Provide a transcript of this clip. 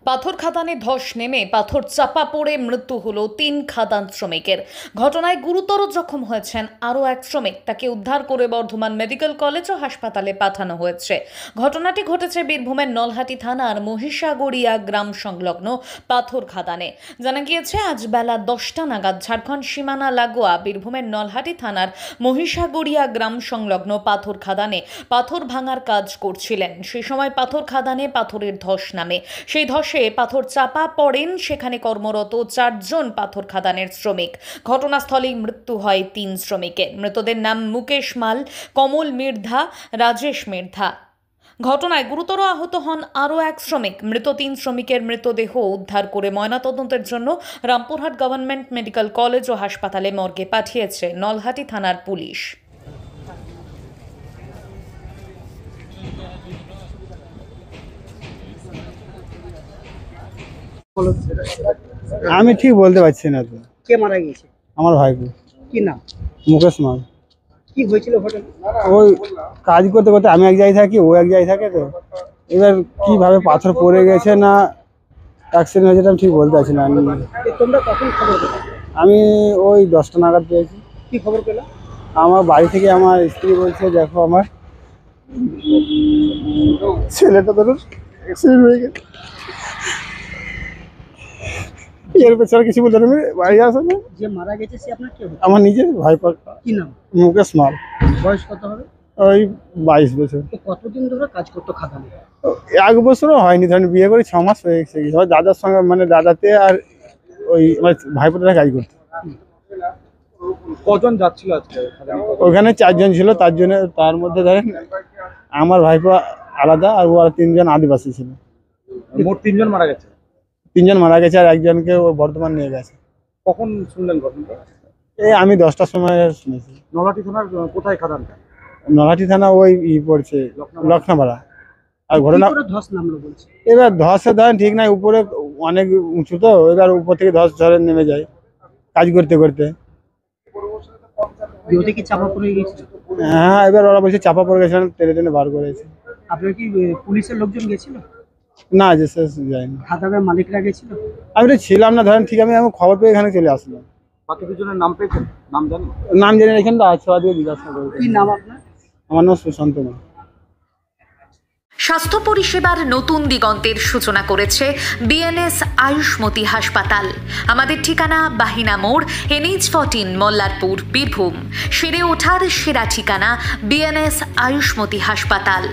পাথর খাদানে ধস নেমে পাথর চাপা পড়ে মৃত্যু হলো ৩ খাদান শ্রমিকের। ঘটনায় গুরুতর জখম হয়েছেন আরও এক শ্রমিক। তাকে উদ্ধার করে বর্ধমান মেডিকেল কলেজ ও হাসপাতালে পাঠানো হয়েছে। ঘটনাটি ঘটেছে বীরভূমের নলহাটি থানার মহিষাগড়িয়া গ্রাম সংলগ্ন পাথর খাদানে। জানা গিয়েছে আজ বেলা 10টা নাগাদ ঝাড়খণ্ড সীমানা লাগোয়া বীরভূমের নলহাটি থানার মহিষাগড়িয়া গ্রাম সংলগ্ন পাথর খাদানে পাথর ভাঙার কাজ করছিলেন। সেই সময় পাথর খাদানে পাথরের ধস নামে। সেই ধসে পাথর চাপা পড়েন সেখানে কর্মরত 4 জন পাথর খাদানের শ্রমিক। ঘটনাস্থলেই মৃত্যু হয় 3 শ্রমিকের। মৃতদের নাম মুকেশ মাল, কমল মির্ধা, রাজেশ মির্ধা। ঘটনায় গুরুতর আহত হন আরও এক শ্রমিক। মৃত 3 শ্রমিকের মৃতদেহ উদ্ধার করে ময়নাতদন্তের জন্য রামপুরহাট গভর্নমেন্ট মেডিকেল কলেজ ও হাসপাতালে মর্গে পাঠিয়েছে নলহাটি থানার পুলিশ। আমি ঠিক বলতে পারছি না তো। কে মারা গিয়েছে? আমার ভাইপো। কি নাম? মুকেশ মাল। কি হয়েছিল ঘটনা? ওই কাজ করতে করতে আমি এক জায়গায় থাকি, ও এক জায়গায় থাকে, তো এবার কিভাবে পাথর পড়ে গেছে না অ্যাক্সিডেন্ট হয়েছে আমি ঠিক বলতে পারছি না। তোমরা কখন খবর পেলে? আমি ওই 10টা নাগাদ পেয়েছি। কি খবর পেলে? আমার বাড়ি থেকে আমার স্ত্রী বলছে, দেখো আমার ছেলেটা ধরুন অ্যাক্সিডেন্ট হয়ে গেছে। এর পেছনে কিছু বলতে আমি বাড়ি আসে না। যে মারা গেছে সে আপনার কে? আমার নিজের ভাইপো। কি নাম? মুকেশ মাল। বয়স কত হবে? ওই 22 বছর। তো কতদিন ধরে কাজ করতো খাদানে? 1 বছরও হয়নি, ধরেন বিয়ে করে 6 মাস হয়ে গেছে। আমার দাদার সঙ্গে মানে দাদাতে আর ওই আমার ভাইপোটা কাজ করতো। কজন যাচ্ছিল আজকে? ওখানে 4 জন ছিল, তার মধ্যে ধরেন আমার ভাইপো আলাদা আর ও আর 3 জন আদিবাসী ছিল। মোট 3 জন মারা গেছে। 3 জন মারা গেছে আর একজনকে ও বর্ধমান নিয়ে গেছে। কখন শুনলেন ঘটনাটা? এই আমি 10টার সময় শুনেছি। নলহাটি থানার কোথায় খাদানটা? নলহাটি থানা ওই পড়ছে লক্ষ্ণাপাড়া। আর ঘটনা ধস নামলো বলছে। এবার ধসে ধরেন ঠিক নাই, উপরে অনেক উঁচু, তো এবার উপর থেকে ধস ঝরে নেমে যায় কাজ করতে করতে। ওটা কি চাপা পড়ে গিয়েছিল? হ্যাঁ, এবার ওরা বলছে চাপা পড়ে গেছিলেন, টেনে টেনে বার করেছে। আপনার কি পুলিশের লোকজন গেছিল? না, যে শেষ যায়নি। খাদানের মালিকরা গেছিল? আমি তো ছিলাম না, ধরেন ঠিক আমি খবর পেয়ে এখানে চলে আসলাম। বাকি দুজনের নাম পেয়েছেন? নাম জানেন? নাম জেনে এখানে তো আছে, দিয়ে জিজ্ঞাসা করবো। কি নাম আপনার? আমার নাম সুশান্ত মাল। স্বাস্থ্য পরিষেবার নতুন দিগন্তের সূচনা করেছে বিএনএস আয়ুষ্মতি হাসপাতাল। আমাদের ঠিকানা বাহিনা মোড়, NH14, মল্লারপুর, বীরভূম। সেরে ওঠার সেরা ঠিকানা বিএনএস আয়ুষ্মতি হাসপাতাল।